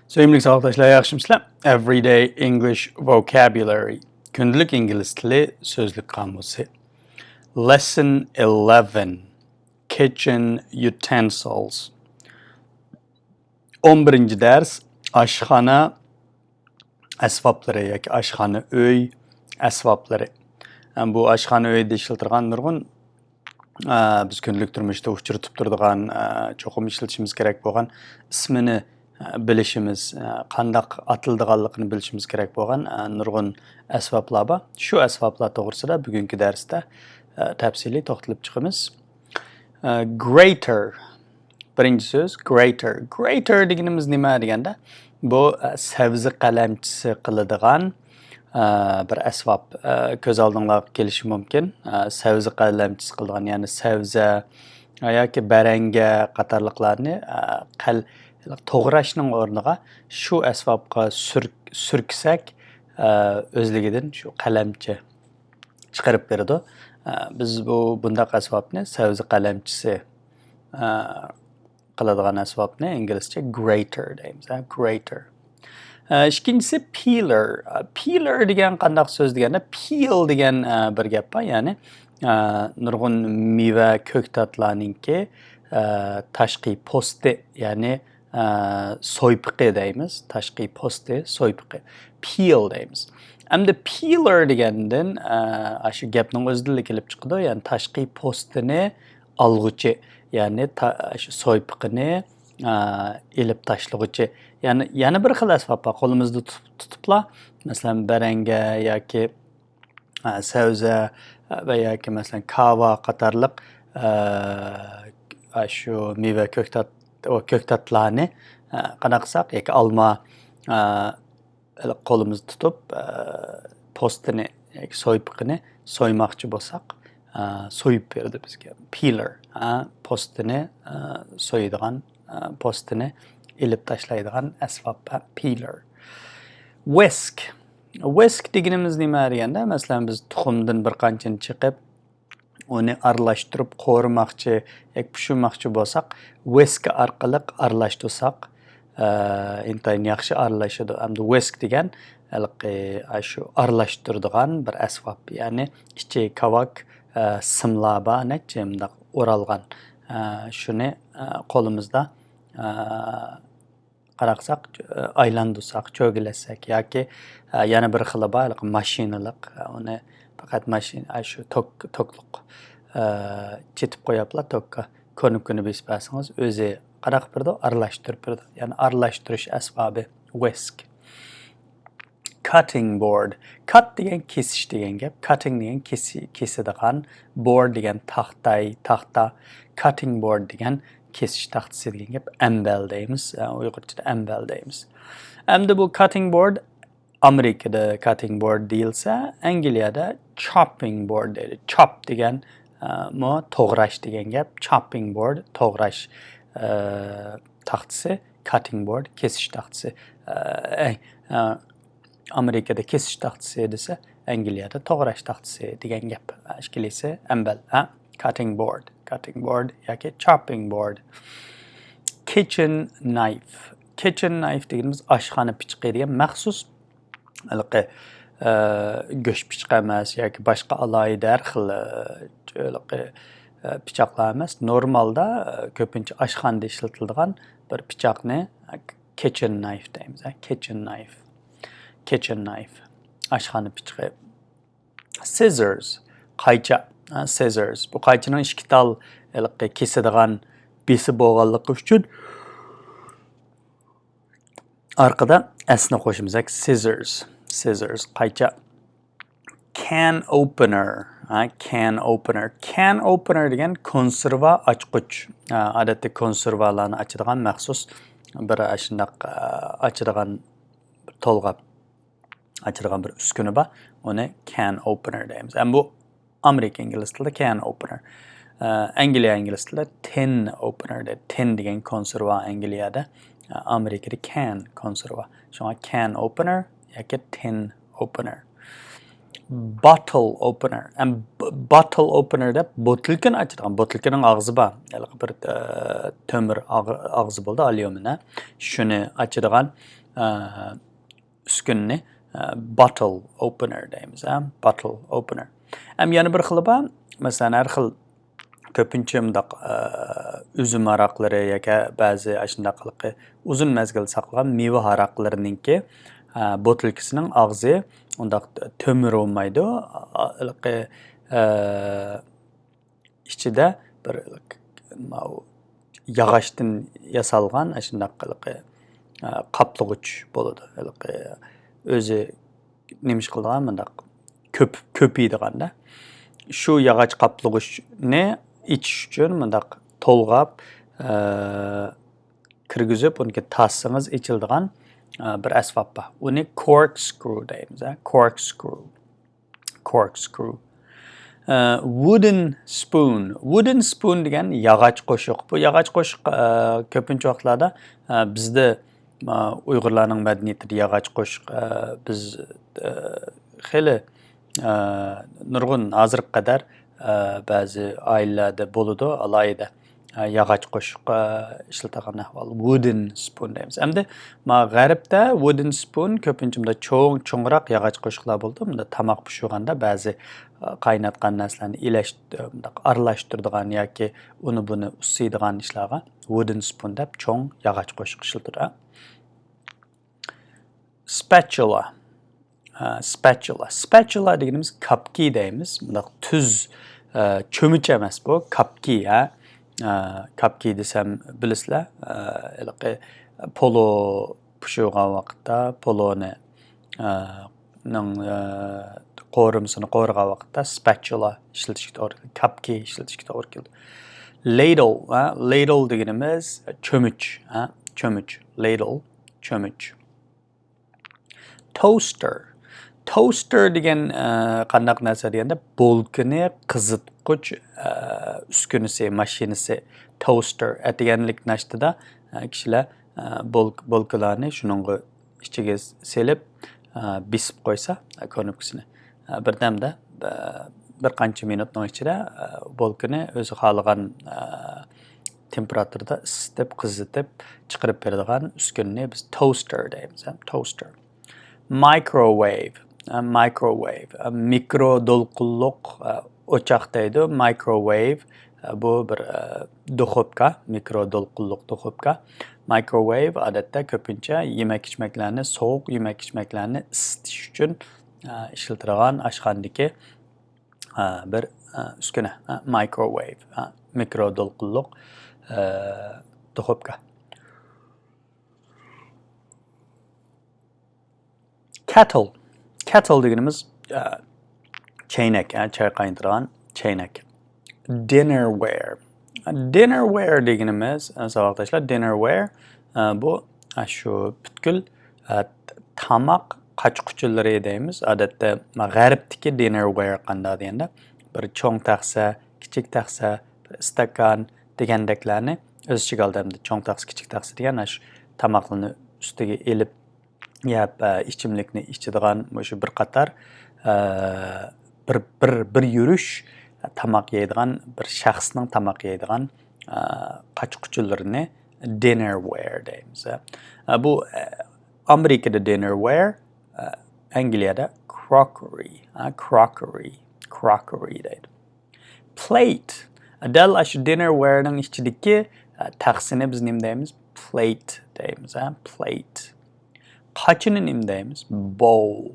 Söylemlik sağlıktaşlar yaxşımısızlar? Everyday English vocabulary. Günlük İngiliz dili sözlük kamusu. Lesson 11. Kitchen utensils. 11. ders aşxana asbabları yoki aşxana uy asbabları. Bu aşxana uyda işletilgan nurgun biz günlük turmuşda uchratib turadigan cho'qim ishlatishimiz kerak bo'lgan ismini bilishimiz, qandaq atildiganligini bilishimiz kerak bo'lgan nurg'un asboblar bor. Shu asboblar to'g'risida bugungi darsda tafsiliy to'xtalib chiqamiz. Grater. Birinchi so'z grater. Grater deganimiz nima deganda, bu sabzi qalamchisi qiladigan bir asbob ko'z oldingizga kelishi mumkin. Sabzi qalamchisi qiladigan, ya'ni sabzi yoki baranga qatorliqlarni to'g'rashning o'rniga shu asbobga surksak o'zligidan shu qalamchi chiqarib beradi. Biz bundaq asbobni sabzi qalamchisi qiladigan asbobni inglizcha grater deymiz. Grater. İkincisi peeler. Peeler degan qandaq so'z deganda, peel degan bir gap bor, ya'ni nurg'un meva ko'ktatlarninki tashqi po'sti, ya'ni so'ypiqi deymiz. Tashqi po'sti, so'ypiqi. Peel deymiz. Hamda peeler degandan shu gapning o'zidan kelib chiqadi, ya'ni tashqi po'stini olg'uchi, ya'ni shu so'ypiqini elib tashlag'uchi. Yana bir xil asbob bor, qo'limizda tutibla, masalan baranga yoki savza va yoki masalan kava qatorliq shu meva ko'ktatlarni qanaqsak yoki olma qo'limizda tutib postini yoki so'ypiqini so'ymoqchi bo'lsak so'yib beradi bizga. Peeler, postini so'yadigan, postini ilib tashlaydigan asbob peeler. Whisk. Whisk deganimiz nima deganda, masalan biz tuxumdan bir qanchani chiqib, uni aralashtirib qo'rmoqchi yoki pishirmoqchi bo'lsak, whisk orqali aralashtirsak, intayin yaxshi aralashadi. Hamda whisk degan shu aralashtiradigan bir asbob, ya'ni ichi kavak simlar bor, necha o'ralgan. Shuni qo'limizda qaraqsak, aylantirsak, cho'gilasak yoki yana bir xili bor, mashinalik, uni faqat mashina shu tokliq chetib qo'yaplar, tokka ko'nib bespasangiz o'zi qaraq birda aralashtirib beradi. Ya'ni aralashtirish asbobi whisk. Cutting board. Cut degan kesish degan gap. Cutting degan kesadigan, board degan taxta. Cutting board degan kesish taxtasi degan gap. Ambal deymiz. Uyg'urchada ambal deymiz. Hamda bu cutting board Amerikada cutting board deyilsa, Angliyada chopping board deydi. Chop degan to'g'rash degan gap. Chopping board to'g'rash taxtasi, cutting board kesish taxtasi. Amerikada kesish taxtasi desa, Angliyada to'g'rash taxtasi degan gap. Ikkalisi ambal, cutting board yoki chopping board. Kitchen knife. Kitchen knife deganimiz oshxona pichoqi degan maxsus go'sht pichoq emas yoki boshqa alohida har xil pichoqlar emas. Normalda ko'pincha oshxonada ishlatiladigan bir pichoqni kitchen knife deymiz. Kitchen knife. Oshxona pichoqi. Scissors. Qaycha. Scissors. Bu qaychining ikki tal kesadigan besi bo'lganligi uchun orqada asni qo'shimiz. Scissors. Qaycha. Can opener. Can opener degan konserva ochqich. Odatda konservalarni ochadigan maxsus bir shundoq ochadigan to'lg'ab açadigan bir uskuna bor. Uni can opener deymiz. Bu Amerika ingliz tilida can opener. Angliya ingliz tilida tin opener deydi. Tin degan konserva Angliyada, Amerikada can konserva. Shunga can opener yoki tin opener. Bottle opener. bottle opener deb botilkani ochadigan, botilkaning og'zi bor. Bir temir og'zi bo'ldi, alyumin. Shuni ochadigan uskunni bottle opener deymiz. Bottle opener. Yana bir xili bor. Masalan, har xil ko'pincha mundaq üzüm aroqlari yoki ba'zi shunday uzun mezgil saqlagan meva aroqlarininki botilkasining og'zi undaq temir olmaydi. İçida bir yog'ochdan yasalgan shunday qaplag'ich bo'ladi. O'zi nemish qilgan mundaq ko'piydiganda shu yog'och qaplag'ichni ichish uchun mundaq to'lg'ab kirgizib unga tassangiz ichiladigan bir asbob bor. Uni corkscrew deymiz. Corkscrew. Wooden spoon. Wooden spoon degan yog'och qoshiq. Bu yog'och qoshiq ko'pincha vaqtlarda bizda Uyg'urlarning madaniyatida yog'och qoshiq biz xeli nurg'un hozirga qadar ba'zi oilalarda bo'ladi, alohida yog'och qoshiq ishlatadigan ahvol. Wooden spoon deymiz. Hamda g'arbda wooden spoon ko'pincha bunda cho'ngroq yog'och qoshiqlar bo'ldi. Bunda tomoq pishirganda ba'zi qaynatgan narsalarni aralashtiradigan yoki uni buni usiydigan ishlarga wooden spoon deb cho'ng yog'och qoshiq ishlatiladi. Spatula. Spatula deganimiz kapki deymiz. Bundaq tuz cho'mich emas bu, kapki. Kapki desam bilasizlar. Polo pishirgan vaqtda poloni qo'rimsini qo'rg'an vaqtda spatula ishlatishga to'g'ri keldi. Kapki ishlatishga to'g'ri keldi. Ladle deganimiz cho'mich. Ladle, cho'mich. Toaster degan qandaq narsa deganda bolkani qizitqich uskunasi, mashinasi toaster deganlik nashtida kishilar bolkalarni shuningga ichiga selib bisib qo'ysa konukisini birdamda bir qancha minutning ichida bolkani o'zi xohlagan temperaturada isitib, qizitib chiqarib beradigan uskunni biz toaster deymiz. Toaster. Microwave. Mikro do'lqinliq o'choq deydi. Microwave bu bir duxovka, mikro do'lqinliq duxovka. Microwave odatda ko'pincha yemak-ichmaklarni, sovuq yemak-ichmaklarni isitish uchun ishlatiladigan oshxonadagi bir uskuna. Microwave, mikro do'lqinliq duxovka. Kettle deganimiz chaynak, choy qaynatadigan chaynak. Dinnerware deganimiz saboqdoshlar, dinnerware bu shu butkul tomoq qochquchilari deymiz. Odatda g'arbdagi dinnerware qanday deganda bir cho'ng taxsa, kichik taxsa, stakan degandaklarni o'z ichiga oldi. Cho'ng taxsa, kichik taxsa degan shu tomoqlarni ustiga elib ichimlikni ichadigan shu bir qator bir yurish tomoq yeydigan bir shaxsning tomoq yeydigan qochquchilarini dinnerware deymiz. Bu Amerikada dinnerware, Angliyada crockery deydi. Plate. Dal shu dinnerwarening ichidagi taxsini biz nima deymiz? Plate deymiz. Plate. Qachini nima deymiz? Bowl.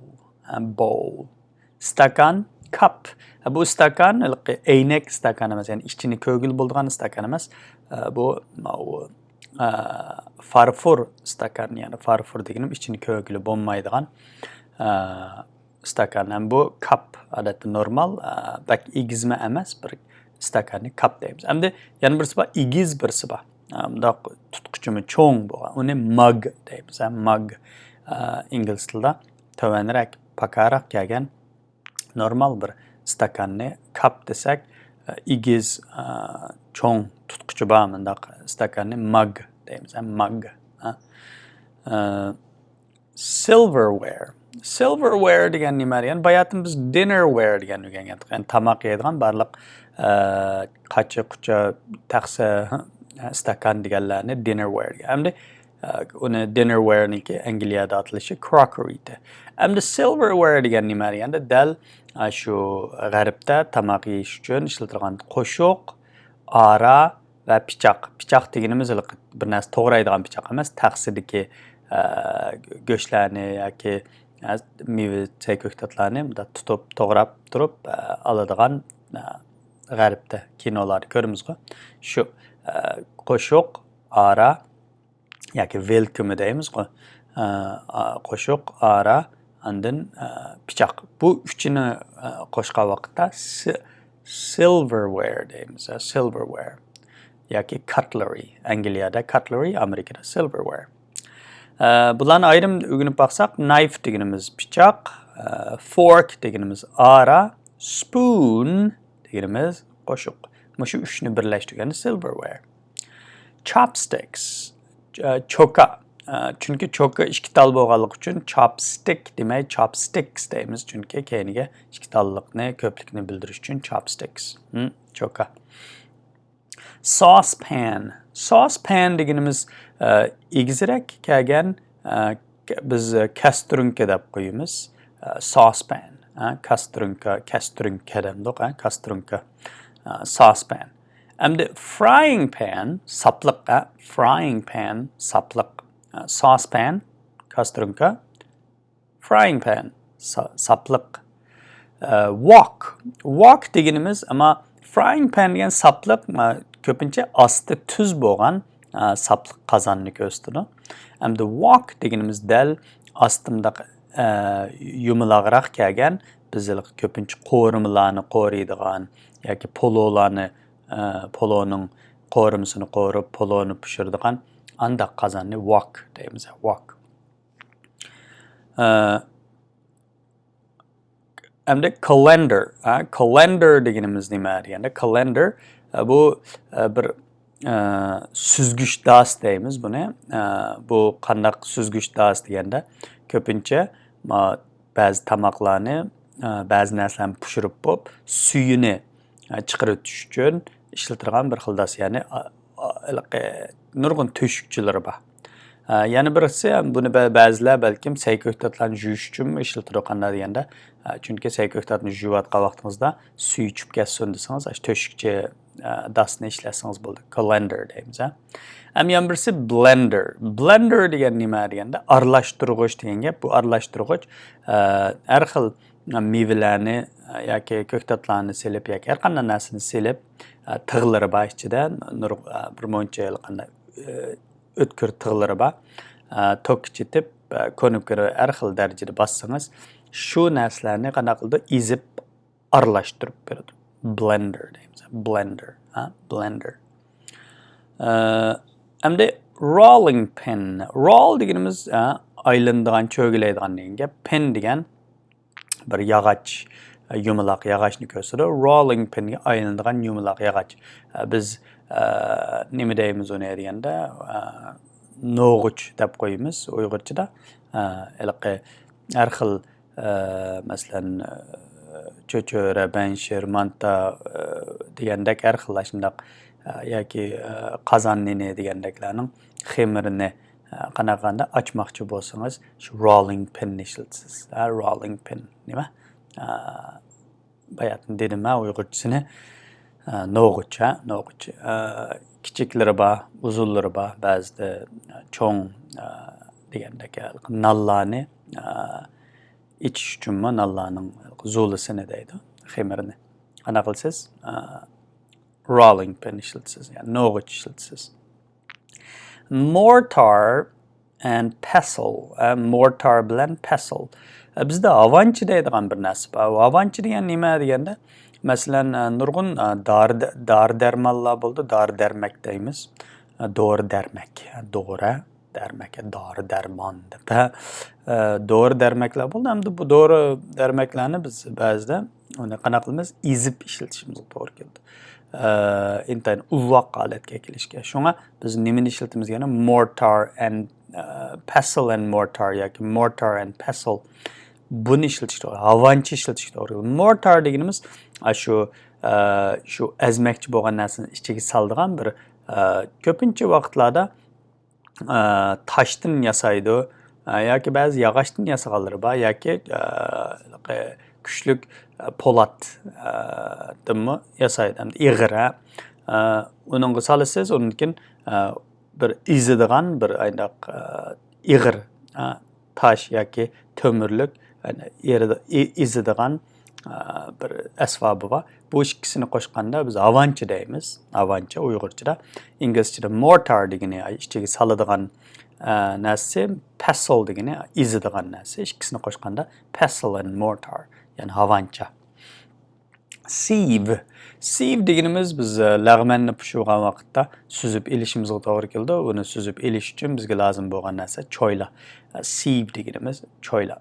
Stakan, cup. Bu stakan eynek stakan emas, ya'ni ichini ko'gil bo'lgan stakan emas. Bu farfur stakan, ya'ni farfur deganim ichini ko'gili bo'lmaydigan stakan. Bu cup odatda normal, bak egizma emas, bir stakanni cup deymiz. Hamda yana birisi bor, egiz birisi bor. Bundoq tutqichimi cho'ng bo'lgan. Uni mug deymiz. Mug ingliz tilida tovanroq, pakaroq kelgan normal bir stakanni cup desak, egiz cho'ng tutqichi bor bundoq stakanni mug deymiz. Mug. silverware. Silverware degan nima degan? Bayatın biz dinnerware degan o'rgangandik. Yani tamoq yeydigan barliq qachi, qucha, taqsa, stakan deganlarni dinnerware degan. Hamda uni dinnerware'niki Angliyada atilishi crockery edi. Hamda silverware degan nima deganda dal shu g'arbda tamoq yeyish uchun ishlatilgan qoshiq, ara va pichoq. Pichoq deganimiz bir narsa to'g'raydigan pichoq emas, taqsidagi go'shtlarni yoki meva ko'ktatlarni tutib to'g'rab turib oladigan g'arbda kinolarni ko'ramizku. Shu qoshiq, ara yoki velkumi deymizku. Qoshiq, ara, andin pichoq. Bu uchini qo'shgan vaqtda silverware deymiz. Silverware yoki cutlery. Angliyada cutlery, Amerikada silverware. Bularni ayrim o'rganib baqsaq, knife deganimiz pichoq, fork deganimiz ara, spoon deganimiz qoshiq. Shu uchni birlashtirgani silverware. Chopsticks, choka. Chunki choka ikki tal bo'lganligi uchun chopstick demay chopsticks deymiz. Chunki keyiniga ikki tallikni, ko'plikni bildirish uchun chopsticks. Choka. Saucepan. Saucepan deganimiz egizrak kelgan biz kastrunka deb qo'yamiz. Saucepan. Kastrunka demdik, kastrunka. Saucepan. Hamda frying pan, sapliq, frying pan, sapliq. Saucepan, kastrunka. Frying pan, sapliq. Wok. Wok deganimiz ama frying pan degan sapliq ko'pincha osti tuz bo'lgan sapliq qozonni ko'rsatadi. Hamda wok deganimiz dal ostimda yumaloqroq kelgan biz ko'pincha qo'rimalarni qo'riydigan yoki pololarni poloning qo'rimasini qo'rib, poloni pishiradigan andaq qozonni wok deymiz. Wok. Hamda colander. Colander deganimiz nima deganda? Colander bu bir süzgüç das deymiz buni. Bu qandaq süzgüç das deganda ko'pincha ba'zi tamoqlarni, ba'zi narsalarni pishirib bo'lib, suyini chiqarib o'tish uchun ishlatilgan bir xil das, ya'ni nurg'un to'shikchilari bor. Yana birisi buni ba'zilar balkim sayko'ktatlarni yuvish uchun ishlatadi qanday deganda, chunki sayko'ktatni yuvayotgan vaqtingizda suv ichib ketsin desangiz, to'shikchi dasni ishlasangiz bo'ldi. Colander deymiz. Yana birisi blender. Blender degan nima deganda aralashtirg'ich degan gap. Bu aralashtirg'ich har xil mevalarni yoki ko'ktatlarni selib yoki har qanday narsani selib tig'lari bor ichida bir muncha qanday o'tkir tig'lari bor. Tok ichitib ko'nikib har xil darajada bossangiz shu narsalarni qanday qildi ezib aralashtirib beradi. Blender deymiz. Blender. Blender. Hamda rolling pin. Roll deganimiz aylanadigan, cho'g'laydigan degan gap. Pin degan bir yog'och, yumaloq yog'ochni ko'rsatadi. Rolling pinga aylanadigan yumaloq yog'och. Biz nima deymiz uni deganda no'g'ich deb qo'yamiz Uyg'urchada. Har xil masalan cho'chora, banshir, manta degandek har xil shundaq yoki qozonnini degandeklarning xemirini qanaqanda ochmoqchi bo'lsangiz, shu rolling pin ishlatasiz. Rolling pin nima? Bayatın dedim Uyg'urchisini no'g'ich, no'g'ich. Kichiklari bor, uzunlari bor, ba'zida cho'ng degandek nallarni ichish uchunmi nallarning zo'lisini deydi, xemirini. Qanaqa qilasiz? Rolling pin ishlatasiz, ya'ni no'g'ich ishlatasiz. Mortar and pestle. Mortar bilan pestle. Bizda avanchi deydigan bir narsa bor. Avanchi degan nima deganda, masalan, nurg'un dori darmonlar bo'ldi, dori darmak deymiz. Dori darmak, dori darmak, dori darmon deb. Dori darmaklar bo'ldi. Hamda bu dori darmaklarni biz ba'zida uni qanaqa qilamiz? Ezib ishlatishimiz to'g'ri keldi. intayin uzoq holatga kelishga. Shunga biz nimani ishlatamiz yana mortar and pestle and mortar yoki mortar and pestle buni ishlatish to'g'ri. Havanchi ishlatish to'g'ri. Mortar deganimiz shu azmakchi bo'lgan narsani ichiga soladigan bir ko'pincha vaqtlarda toshdan yasaydi yoki ba'zi yog'ochdan yasaganlari bor yoki kuchli po'latdanmi yasaydi. Ig'ir. Uningga solasiz, undan bir izadigan bir ig'ir tosh yoki to'mirlik izadigan bir asbobi bor. Bu ikkisini qo'shganda biz havanchi deymiz. Havanchi Uyg'urchada, inglizchada mortar degani ichiga soladigan narsa, pestle degani izadigan narsa. Ikkisini qo'shganda pestle and mortar, ya'ni havancha. Sieve. Sieve deganimiz biz lag'manni pishirgan vaqtda suzib elishimizga to'g'ri keldi. Uni suzib elish uchun bizga lozim bo'lgan narsa choyla. Sieve deganimiz choyla.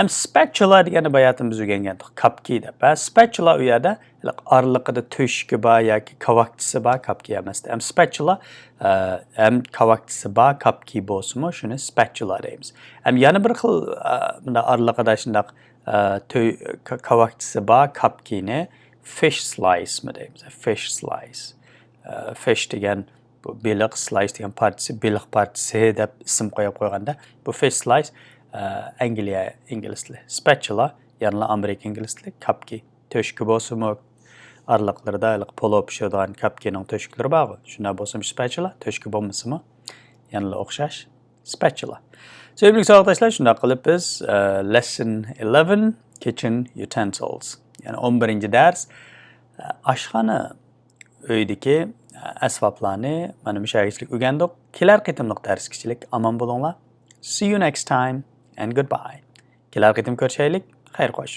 Spatula degani bayatım biz o'rgangandik, kapki deb. Spatula u yerda oraliqida to'shigi bor yoki kavakchisi bor, kapki emas. Spatula ham kavakchisi bor, kapki bo'lsa-mu, shuni spatula deymiz. Yana bir xil bunda oraliqida shundaq kavakchisi bor, kapkini fish slice mi deymiz. Fish slice. Fish degan bu beliq, slice degan partisi, beliq partisi deb ism qo'yib qo'yganda bu fish slice Angliya ingliz tili. Spatula yana Amerika ingliz tili. Kapki to'shki bo'lsa-mu, oraliqlarda polov pishiradigan kapkining to'shklari bor. Shunday bo'lsa-mu spatula, to'shki bo'lmasa-mu yana o'xshash spatula. Sevgili savoqdoshlar, shunday qilib biz lesson 11 kitchen utensils, ya'ni 11-dars oshxona uydagi asboblarni mana bu shaklda o'rgandik. Kelar qitimliq darsgachilik omon bo'linglar. See you next time and goodbye. Kelar qitim ko'rishaylik. Xayr qo'sh.